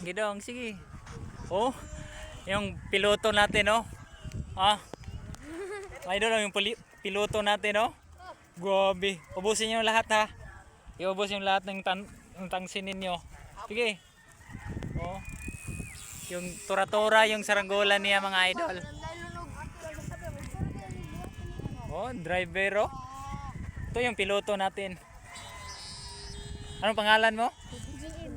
Gidong, sige. Oh, yung piloto natin, oh. Ah, idol, yung piloto natin, oh. Grabe. Ubusin nyo lahat, ha. Iubos yung lahat ng tangsin ninyo. Sige. Oh. Yung tura-tura, yung saranggola niya, mga idol. Oh, driver, oh. Ito yung piloto natin. Anong pangalan mo?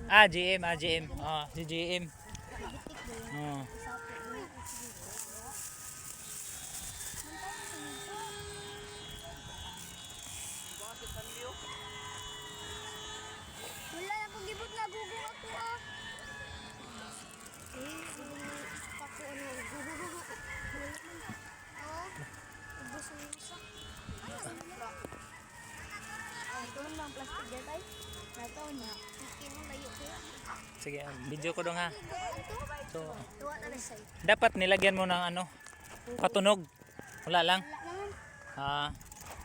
GM. GM. Si GM. Oh. Wala akong gibot na gugo ako ah. Ako ano gugo. Oh, ubos ang isa. Ito lang plastic dito ay. Nato na. Kino layo ko. Sige, video ko dong ha. So, Tuwa na na say. dapat nilagyan mo ng ano, patunog. Wala lang. Wala naman.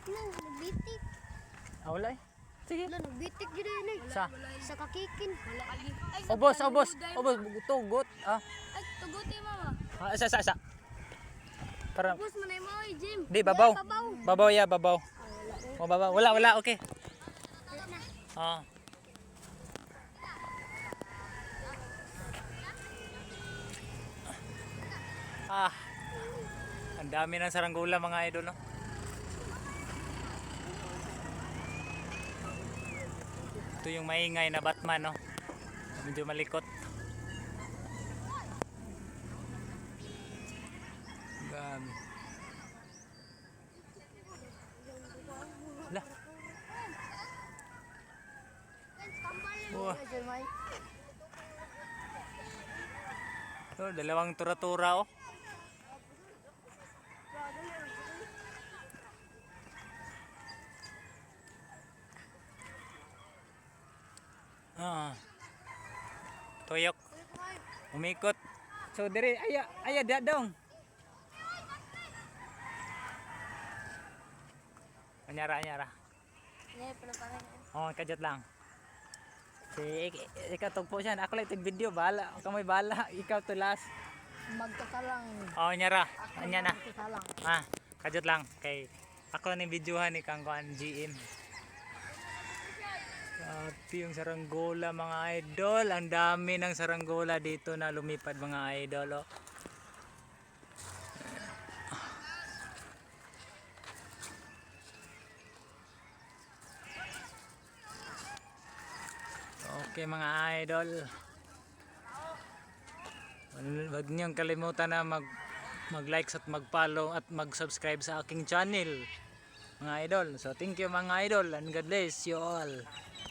Nagbitik. Wala eh. Sige. Wala nagbitik jud ni. Sa kakikin. Wala kali. Ubos. Tugot. Ay tuguti mama. Isa. Para Ubos man ay mo ay Jim. di babaw. Babaw. Babaw ya, babaw. Oh, babaw. Wala, okay. Ah. Ang dami ng saranggola, mga idol, no? Ito yung maingay na Batman, no? Medyo malikot. Grabe. Lah. Wah. Oh, dalawang tura-tura, oh. Tuyok. Umikot. So dire aya dadong. Anyara. Ne pala pa rin. Oh, kajat lang. Ikaw tugpo siya. Ako lang tig video, bala. Kamay bala. Ikaw to last. Magkakalang. Oh, nyara. Anya na. Magkakalang. Kajat lang kay ako ni videohan ni kang kuan GM. Ito yung saranggola, mga idol. Ang dami ng saranggola dito na lumipad, mga idol, oh. Okay, mga idol. Huwag niyong kalimutan na mag-like at mag-follow at mag-subscribe sa aking channel, mga idol. So thank you, mga idol, and God bless you all.